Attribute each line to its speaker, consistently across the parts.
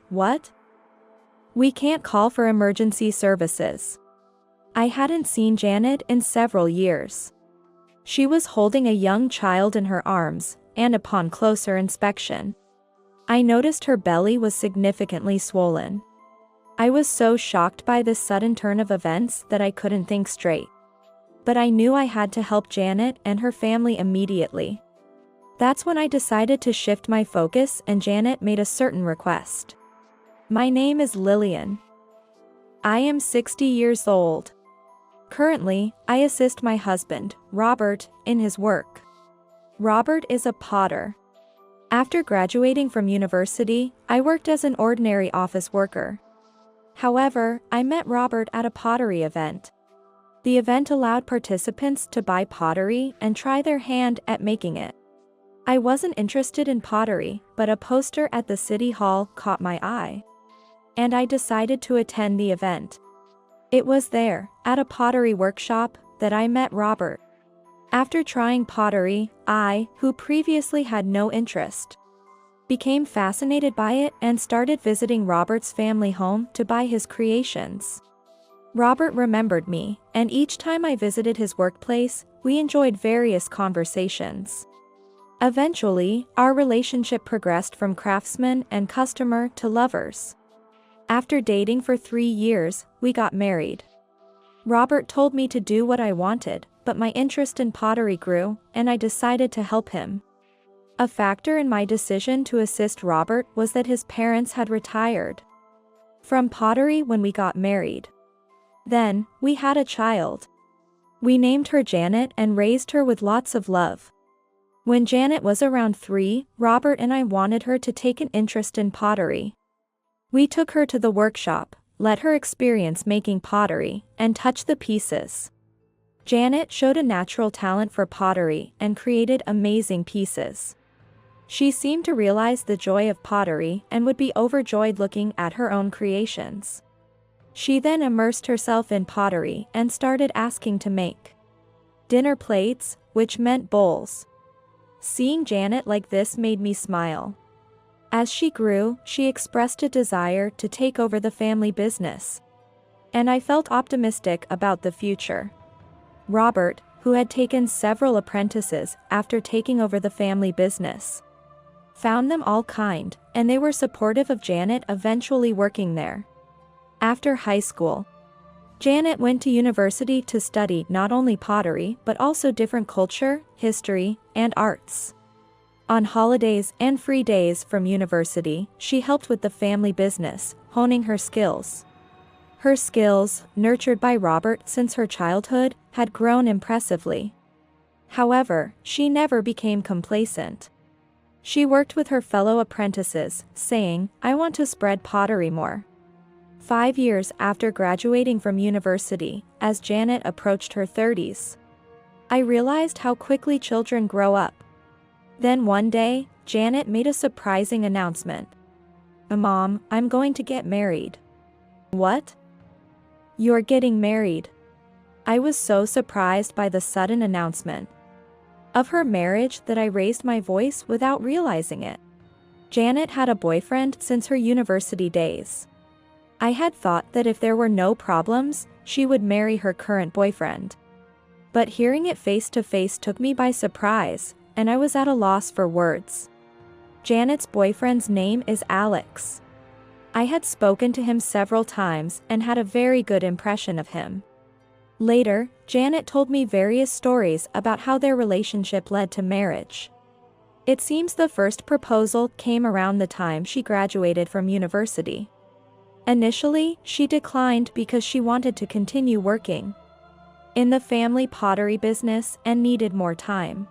Speaker 1: What? We can't call for emergency services. I hadn't seen Janet in several years. She was holding a young child in her arms, and upon closer inspection, I noticed her belly was significantly swollen. I was so shocked by this sudden turn of events that I couldn't think straight. But I knew I had to help Janet and her family immediately. That's when I decided to shift my focus, and Janet made a certain request. My name is Lillian. I am 60 years old. Currently, I assist my husband, Robert, in his work. Robert is a potter. After graduating from university, I worked as an ordinary office worker. However, I met Robert at a pottery event. The event allowed participants to buy pottery and try their hand at making it. I wasn't interested in pottery, but a poster at the city hall caught my eye, and I decided to attend the event. It was there, at a pottery workshop, that I met Robert. After trying pottery, I, who previously had no interest, became fascinated by it and started visiting Robert's family home to buy his creations. Robert remembered me, and each time I visited his workplace, we enjoyed various conversations. Eventually, our relationship progressed from craftsman and customer to lovers. After dating for 3 years, we got married. Robert told me to do what I wanted, but my interest in pottery grew, and I decided to help him. A factor in my decision to assist Robert was that his parents had retired from pottery when we got married. Then, we had a child. We named her Janet and raised her with lots of love. When Janet was around 3, Robert and I wanted her to take an interest in pottery. We took her to the workshop, let her experience making pottery, and touch the pieces. Janet showed a natural talent for pottery and created amazing pieces. She seemed to realize the joy of pottery and would be overjoyed looking at her own creations. She then immersed herself in pottery and started asking to make dinner plates, which meant bowls. Seeing Janet like this made me smile. As she grew, she expressed a desire to take over the family business, and I felt optimistic about the future. Robert, who had taken several apprentices after taking over the family business, found them all kind, and they were supportive of Janet eventually working there. After high school, Janet went to university to study not only pottery but also different culture, history, and arts. On holidays and free days from university, she helped with the family business, honing her skills. Her skills, nurtured by Robert since her childhood, had grown impressively. However, she never became complacent. She worked with her fellow apprentices, saying, "I want to spread pottery more." 5 years after graduating from university, as Janet approached her 30s, I realized how quickly children grow up. Then one day, Janet made a surprising announcement. "Mom, I'm going to get married." "What? You're getting married?" I was so surprised by the sudden announcement of her marriage that I raised my voice without realizing it. Janet had a boyfriend since her university days. I had thought that if there were no problems, she would marry her current boyfriend. But hearing it face to face took me by surprise, and I was at a loss for words. Janet's boyfriend's name is Alex. I had spoken to him several times and had a very good impression of him. Later, Janet told me various stories about how their relationship led to marriage. It seems the first proposal came around the time she graduated from university. Initially, she declined because she wanted to continue working in the family pottery business and needed more time.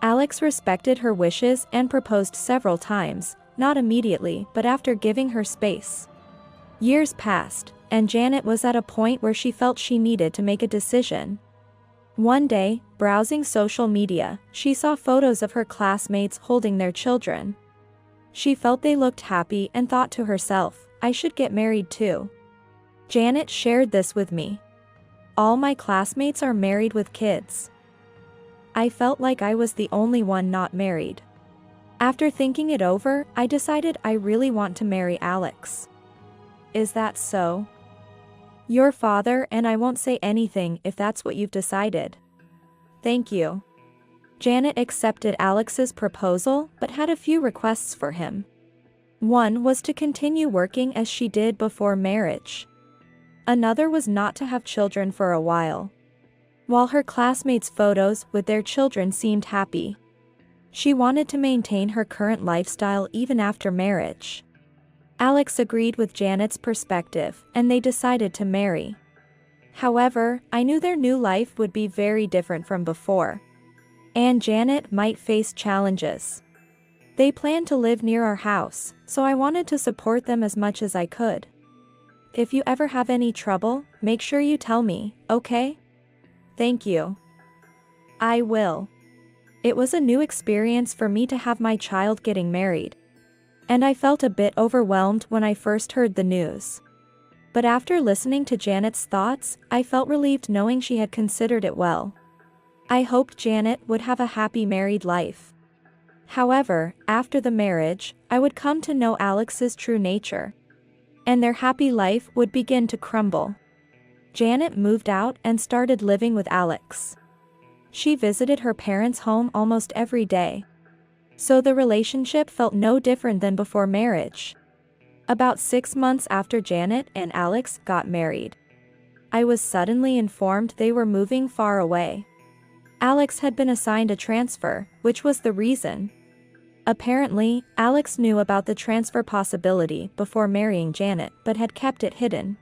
Speaker 1: Alex respected her wishes and proposed several times, not immediately but after giving her space. Years passed, and Janet was at a point where she felt she needed to make a decision. One day, browsing social media, she saw photos of her classmates holding their children. She felt they looked happy and thought to herself, "I should get married too." Janet shared this with me. "All my classmates are married with kids." I felt like I was the only one not married. After thinking it over, I decided I really want to marry Alex. Is that so? Your father and I won't say anything if that's what you've decided. Thank you. Janet accepted Alex's proposal but had a few requests for him. One was to continue working as she did before marriage. Another was not to have children for a while. While her classmates' photos with their children seemed happy, she wanted to maintain her current lifestyle even after marriage. Alex agreed with Janet's perspective, and they decided to marry. However, I knew their new life would be very different from before, and Janet might face challenges. They planned to live near our house, so I wanted to support them as much as I could. If you ever have any trouble, make sure you tell me, okay? Thank you. I will. It was a new experience for me to have my child getting married, and I felt a bit overwhelmed when I first heard the news. But after listening to Janet's thoughts, I felt relieved knowing she had considered it well. I hoped Janet would have a happy married life. However, after the marriage, I would come to know Alex's true nature, and their happy life would begin to crumble. Janet moved out and started living with Alex. She visited her parents' home almost every day, so the relationship felt no different than before marriage. About 6 months after Janet and Alex got married, I was suddenly informed they were moving far away. Alex had been assigned a transfer, which was the reason. Apparently, Alex knew about the transfer possibility before marrying Janet but had kept it hidden.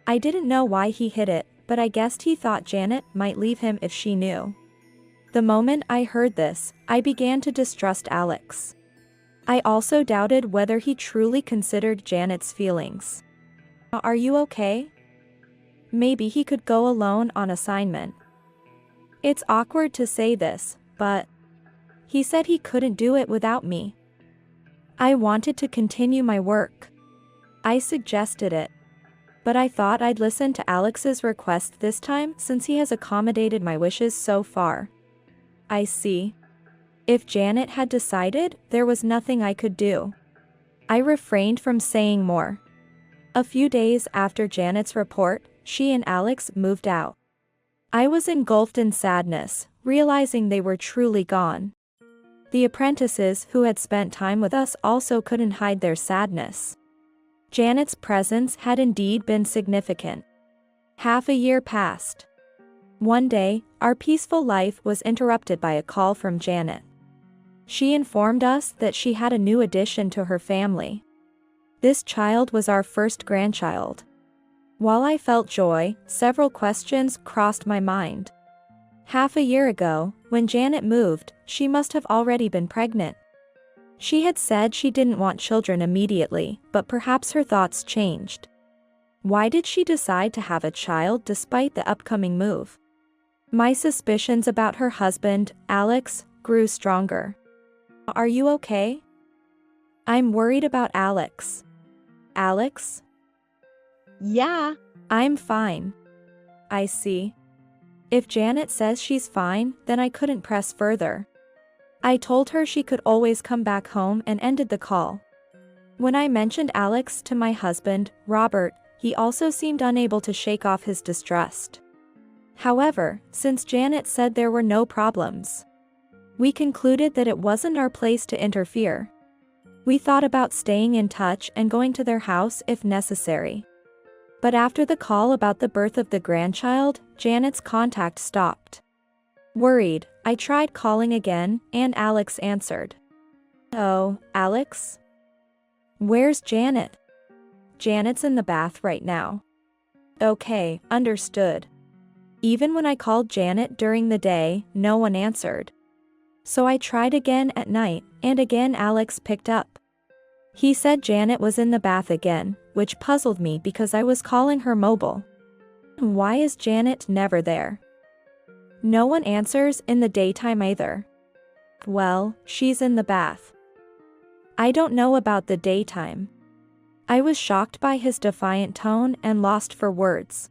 Speaker 1: I didn't know why he hid it, but I guessed he thought Janet might leave him if she knew. The moment I heard this, I began to distrust Alex. I also doubted whether he truly considered Janet's feelings. Are you okay? Maybe he could go alone on assignment. It's awkward to say this, but he said he couldn't do it without me. I wanted to continue my work. I suggested it, but I thought I'd listen to Alex's request this time since he has accommodated my wishes so far. I see. If Janet had decided, there was nothing I could do. I refrained from saying more. A few days after Janet's report, she and Alex moved out. I was engulfed in sadness, realizing they were truly gone. The apprentices who had spent time with us also couldn't hide their sadness. Janet's presence had indeed been significant. Half a year passed. One day, our peaceful life was interrupted by a call from Janet. She informed us that she had a new addition to her family. This child was our first grandchild. While I felt joy, several questions crossed my mind. Half a year ago, when Janet moved, she must have already been pregnant. She had said she didn't want children immediately, but perhaps her thoughts changed. Why did she decide to have a child despite the upcoming move? My suspicions about her husband, Alex, grew stronger. Are you okay? I'm worried about Alex. Alex?
Speaker 2: Yeah.
Speaker 1: I'm fine. I see. If Janet says she's fine, then I couldn't press further. I told her she could always come back home and ended the call. When I mentioned Alex to my husband, Robert, he also seemed unable to shake off his distrust. However, since Janet said there were no problems, we concluded that it wasn't our place to interfere. We thought about staying in touch and going to their house if necessary. But after the call about the birth of the grandchild, Janet's contact stopped. Worried, I tried calling again, and Alex answered. Oh, Alex? Where's Janet? Janet's in the bath right now. Okay, understood. Even when I called Janet during the day, no one answered. So I tried again at night, and again Alex picked up. He said Janet was in the bath again, which puzzled me because I was calling her mobile. Why is Janet never there? No one answers in the daytime either. Well, she's in the bath. I don't know about the daytime. I was shocked by his defiant tone and lost for words.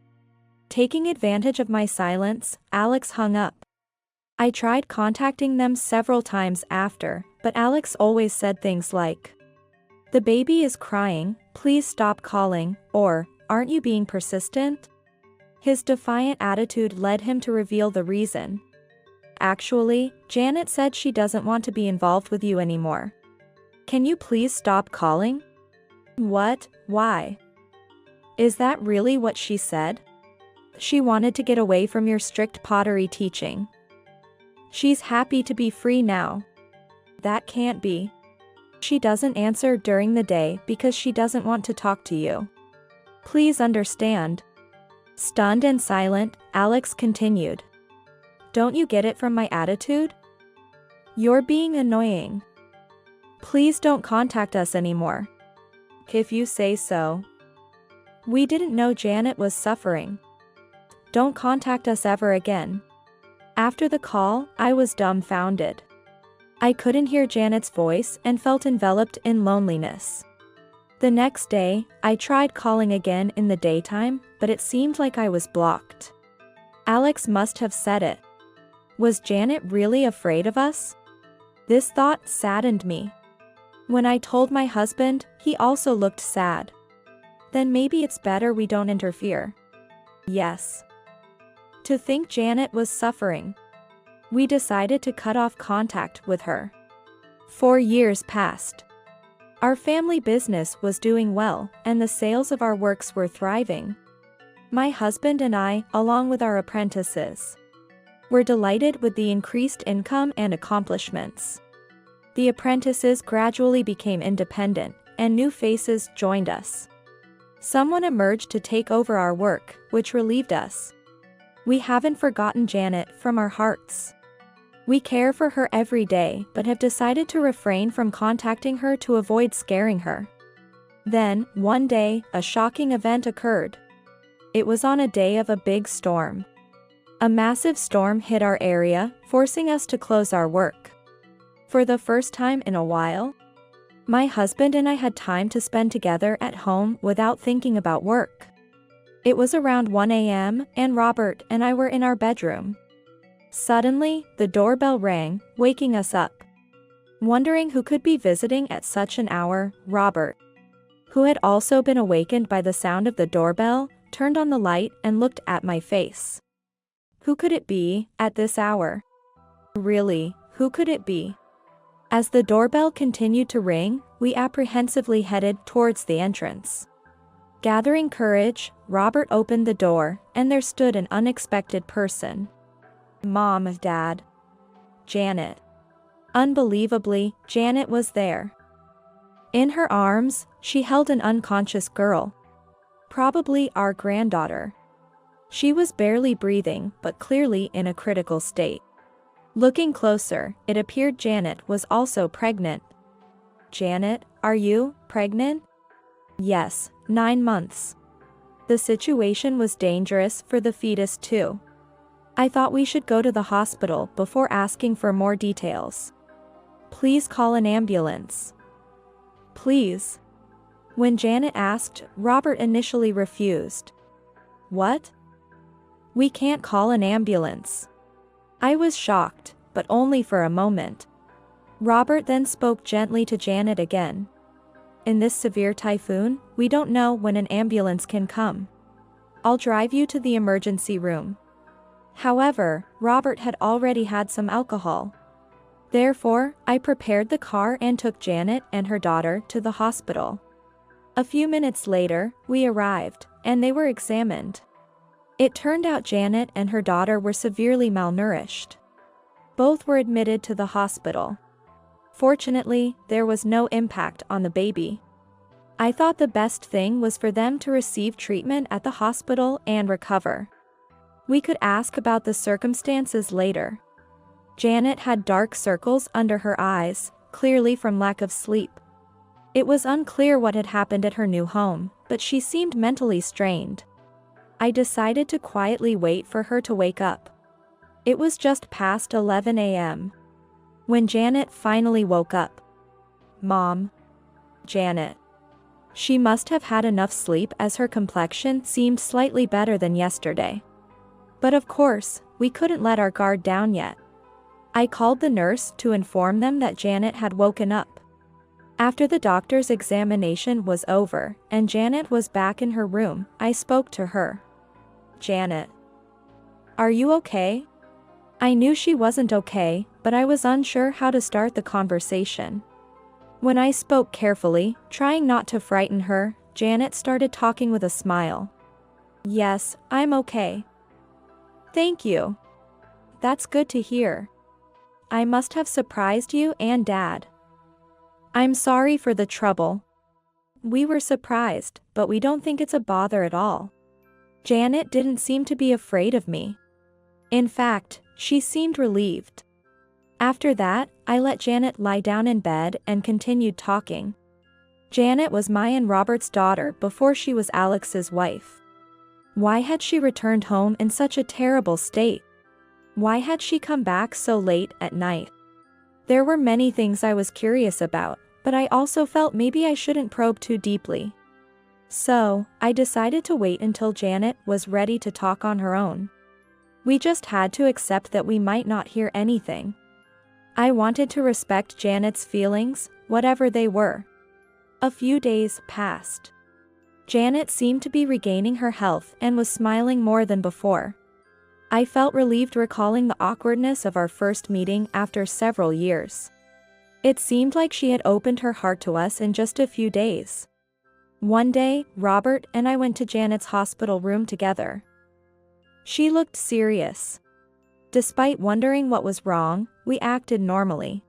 Speaker 1: Taking advantage of my silence, Alex hung up. I tried contacting them several times after, But Alex always said things like, "The baby is crying, please stop calling," or, "Aren't you being persistent?" His defiant attitude led him to reveal the reason. "Actually, Janet said she doesn't want to be involved with you anymore. Can you please stop calling?" "What? Why? Is that really what she said?" "She wanted to get away from your strict pottery teaching. She's happy to be free now." "That can't be. She doesn't answer during the day because she doesn't want to talk to you. Please understand." Stunned and silent, Alex continued. "Don't you get it from my attitude? You're being annoying. Please don't contact us anymore." "If you say so." "We didn't know Janet was suffering. Don't contact us ever again." After the call, I was dumbfounded. I couldn't hear Janet's voice and felt enveloped in loneliness. The next day, I tried calling again in the daytime, but it seemed like I was blocked. Alex must have said it. Was Janet really afraid of us? This thought saddened me. When I told my husband, he also looked sad. Then maybe it's better we don't interfere. Yes. To think Janet was suffering. We decided to cut off contact with her. 4 years passed. Our family business was doing well, and the sales of our works were thriving. My husband and I, along with our apprentices, were delighted with the increased income and accomplishments. The apprentices gradually became independent, and new faces joined us. Someone emerged to take over our work, which relieved us. We haven't forgotten Janet from our hearts. We care for her every day but have decided to refrain from contacting her to avoid scaring her. Then, one day, a shocking event occurred. It was on a day of a big storm. A massive storm hit our area, forcing us to close our work. For the first time in a while, my husband and I had time to spend together at home without thinking about work. It was around 1 a.m., and Robert and I were in our bedroom. Suddenly, the doorbell rang, waking us up. Wondering who could be visiting at such an hour, Robert, who had also been awakened by the sound of the doorbell, turned on the light and looked at my face. Who could it be, at this hour? Really, who could it be? As the doorbell continued to ring, we apprehensively headed towards the entrance. Gathering courage, Robert opened the door, and there stood an unexpected person. Mom, Dad. Janet. Unbelievably, Janet was there. In her arms, she held an unconscious girl. Probably our granddaughter. She was barely breathing, but clearly in a critical state. Looking closer, it appeared Janet was also pregnant. "Janet, are you pregnant?" "Yes, 9 months. The situation was dangerous for the fetus too. I thought we should go to the hospital before asking for more details. Please call an ambulance." "Please." When Janet asked, Robert initially refused. "What? We can't call an ambulance." I was shocked, but only for a moment. Robert then spoke gently to Janet again. "In this severe typhoon, we don't know when an ambulance can come. I'll drive you to the emergency room." However, Robert had already had some alcohol. Therefore, I prepared the car and took Janet and her daughter to the hospital. A few minutes later, we arrived, and they were examined. It turned out Janet and her daughter were severely malnourished. Both were admitted to the hospital. Fortunately, there was no impact on the baby. I thought the best thing was for them to receive treatment at the hospital and recover. We could ask about the circumstances later. Janet had dark circles under her eyes, clearly from lack of sleep. It was unclear what had happened at her new home, but she seemed mentally strained. I decided to quietly wait for her to wake up. It was just past 11 a.m. when Janet finally woke up. "Mom." Janet. She must have had enough sleep as her complexion seemed slightly better than yesterday. But of course, we couldn't let our guard down yet. I called the nurse to inform them that Janet had woken up. After the doctor's examination was over and Janet was back in her room, I spoke to her. "Janet, are you okay?" I knew she wasn't okay, but I was unsure how to start the conversation. When I spoke carefully, trying not to frighten her, Janet started talking with a smile. "Yes, I'm okay." "Thank you. That's good to hear. I must have surprised you and Dad. I'm sorry for the trouble." "We were surprised, but we don't think it's a bother at all." Janet didn't seem to be afraid of me. In fact, she seemed relieved. After that, I let Janet lie down in bed and continued talking. Janet was my and Robert's daughter before she was Alex's wife. Why had she returned home in such a terrible state? Why had she come back so late at night? There were many things I was curious about, but I also felt maybe I shouldn't probe too deeply. So, I decided to wait until Janet was ready to talk on her own. We just had to accept that we might not hear anything. I wanted to respect Janet's feelings, whatever they were. A few days passed. Janet seemed to be regaining her health and was smiling more than before. I felt relieved recalling the awkwardness of our first meeting after several years. It seemed like she had opened her heart to us in just a few days. One day, Robert and I went to Janet's hospital room together. She looked serious. Despite wondering what was wrong, we acted normally.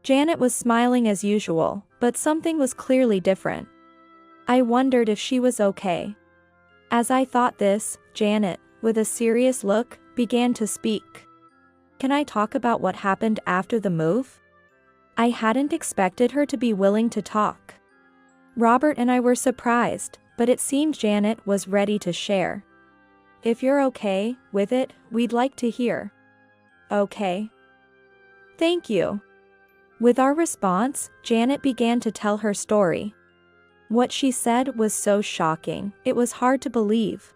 Speaker 1: Janet was smiling as usual, but something was clearly different. I wondered if she was okay. As I thought this, Janet, with a serious look, began to speak. "Can I talk about what happened after the move?" I hadn't expected her to be willing to talk. Robert and I were surprised, but it seemed Janet was ready to share. "If you're okay with it, we'd like to hear." "Okay. Thank you." With our response, Janet began to tell her story. What she said was so shocking, it was hard to believe.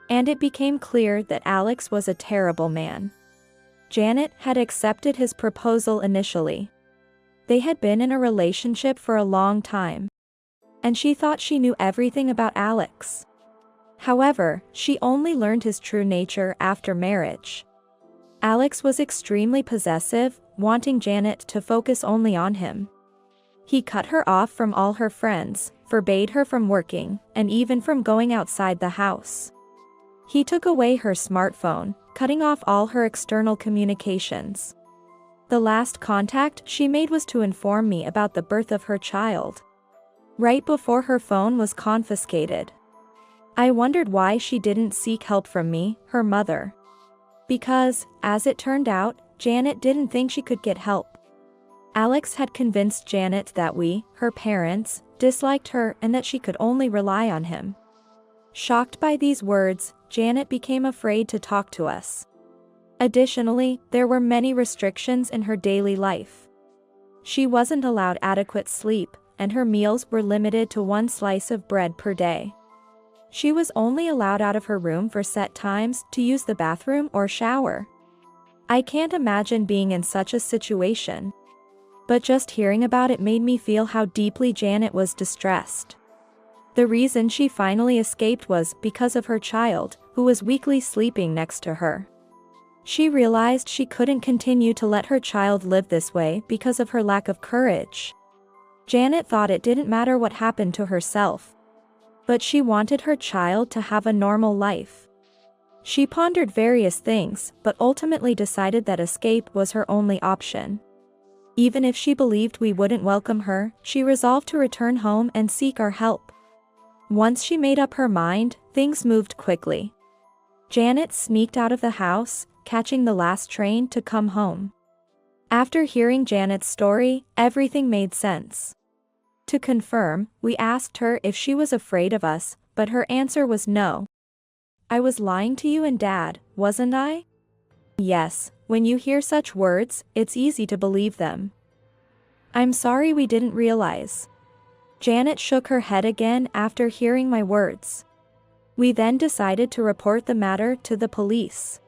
Speaker 1: And it became clear that Alex was a terrible man. Janet had accepted his proposal initially. They had been in a relationship for a long time. And she thought she knew everything about Alex. However, she only learned his true nature after marriage. Alex was extremely possessive, wanting Janet to focus only on him. He cut her off from all her friends, forbade her from working, and even from going outside the house. He took away her smartphone, cutting off all her external communications. The last contact she made was to inform me about the birth of her child. Right before her phone was confiscated. I wondered why she didn't seek help from me, her mother. Because, as it turned out, Janet didn't think she could get help. Alex had convinced Janet that we, her parents, disliked her and that she could only rely on him. Shocked by these words, Janet became afraid to talk to us. Additionally, there were many restrictions in her daily life. She wasn't allowed adequate sleep, and her meals were limited to 1 slice of bread per day. She was only allowed out of her room for set times to use the bathroom or shower. I can't imagine being in such a situation. But just hearing about it made me feel how deeply Janet was distressed. The reason she finally escaped was because of her child, who was weekly sleeping next to her. She realized she couldn't continue to let her child live this way because of her lack of courage. Janet thought it didn't matter what happened to herself. But she wanted her child to have a normal life. She pondered various things, but ultimately decided that escape was her only option. Even if she believed we wouldn't welcome her, she resolved to return home and seek our help. Once she made up her mind, things moved quickly. Janet sneaked out of the house, catching the last train to come home. After hearing Janet's story, everything made sense. To confirm, we asked her if she was afraid of us, but her answer was no. "I was lying to you and Dad, wasn't I?" "Yes, when you hear such words, it's easy to believe them." "I'm sorry we didn't realize." Janet shook her head again after hearing my words. We then decided to report the matter to the police.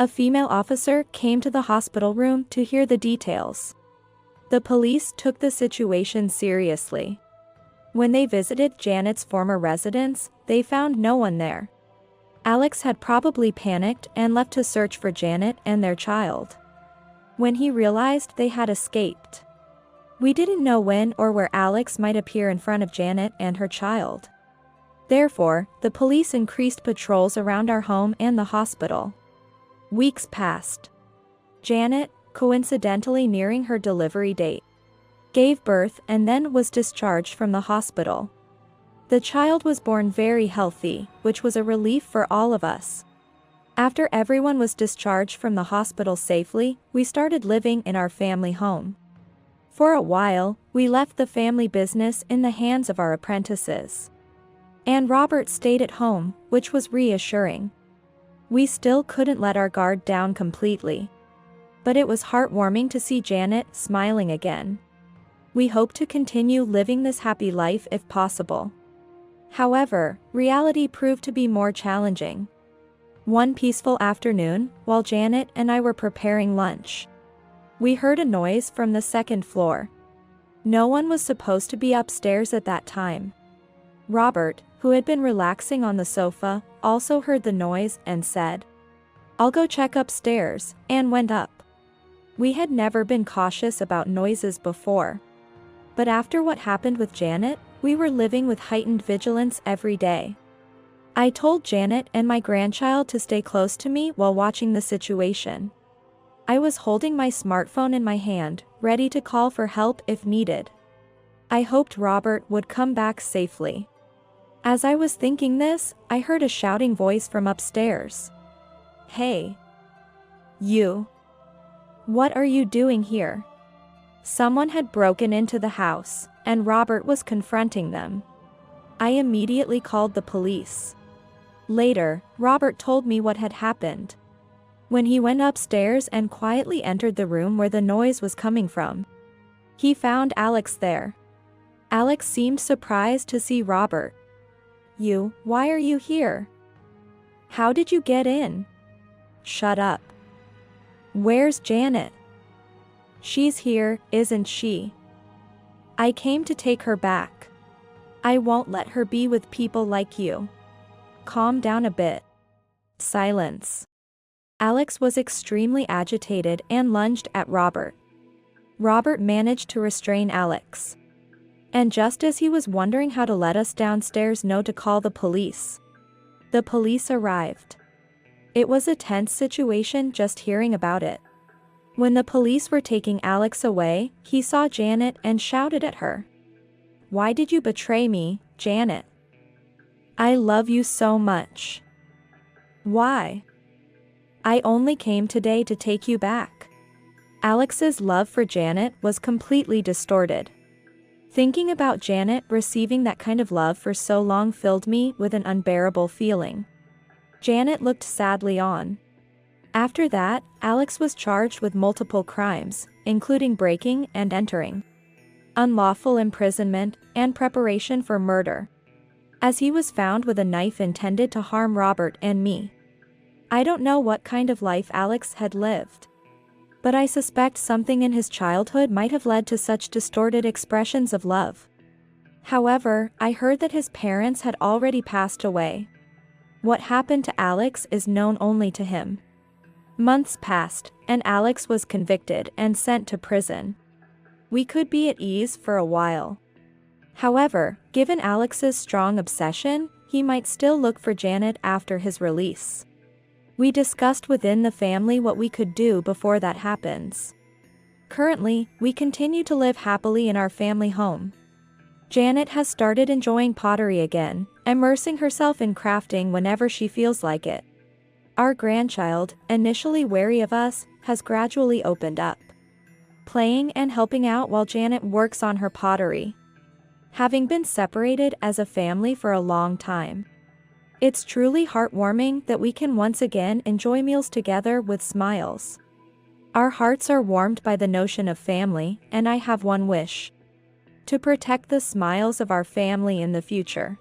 Speaker 1: A female officer came to the hospital room to hear the details. The police took the situation seriously. When they visited Janet's former residence, they found no one there. Alex had probably panicked and left to search for Janet and their child. When he realized they had escaped, we didn't know when or where Alex might appear in front of Janet and her child. Therefore, the police increased patrols around our home and the hospital. Weeks passed. Janet, coincidentally nearing her delivery date, gave birth and then was discharged from the hospital. The child was born very healthy, which was a relief for all of us. After everyone was discharged from the hospital safely, we started living in our family home. For a while, we left the family business in the hands of our apprentices. And Robert stayed at home, which was reassuring. We still couldn't let our guard down completely. But it was heartwarming to see Janet smiling again. We hope to continue living this happy life if possible. However, reality proved to be more challenging. One peaceful afternoon, while Janet and I were preparing lunch, we heard a noise from the second floor. No one was supposed to be upstairs at that time. Robert, who had been relaxing on the sofa, also heard the noise and said, "I'll go check upstairs," and went up. We had never been cautious about noises before. But after what happened with Janet, we were living with heightened vigilance every day. I told Janet and my grandchild to stay close to me while watching the situation. I was holding my smartphone in my hand, ready to call for help if needed. I hoped Robert would come back safely. As I was thinking this, I heard a shouting voice from upstairs. "Hey! You! What are you doing here?" Someone had broken into the house, and Robert was confronting them. I immediately called the police. Later, Robert told me what had happened. When he went upstairs and quietly entered the room where the noise was coming from, he found Alex there. Alex seemed surprised to see Robert. Why are you here? How did you get in?" "Shut up. Where's Janet?" "She's here, isn't she? I came to take her back. I won't let her be with people like you. Calm down a bit." Silence. Alex was extremely agitated and lunged at Robert. Robert managed to restrain Alex. And just as he was wondering how to let us downstairs know to call the police arrived. It was a tense situation just hearing about it. When the police were taking Alex away, he saw Janet and shouted at her. "Why did you betray me, Janet? I love you so much. Why? I only came today to take you back." Alex's love for Janet was completely distorted. Thinking about Janet receiving that kind of love for so long filled me with an unbearable feeling. Janet looked sadly on. After that, Alex was charged with multiple crimes, including breaking and entering, unlawful imprisonment, and preparation for murder, as he was found with a knife intended to harm Robert and me. I don't know what kind of life Alex had lived, but I suspect something in his childhood might have led to such distorted expressions of love. However, I heard that his parents had already passed away. What happened to Alex is known only to him. Months passed, and Alex was convicted and sent to prison. We could be at ease for a while. However, given Alex's strong obsession, he might still look for Janet after his release. We discussed within the family what we could do before that happens. Currently, we continue to live happily in our family home. Janet has started enjoying pottery again, immersing herself in crafting whenever she feels like it. Our grandchild, initially wary of us, has gradually opened up, playing and helping out while Janet works on her pottery. Having been separated as a family for a long time, it's truly heartwarming that we can once again enjoy meals together with smiles. Our hearts are warmed by the notion of family, and I have one wish: to protect the smiles of our family in the future.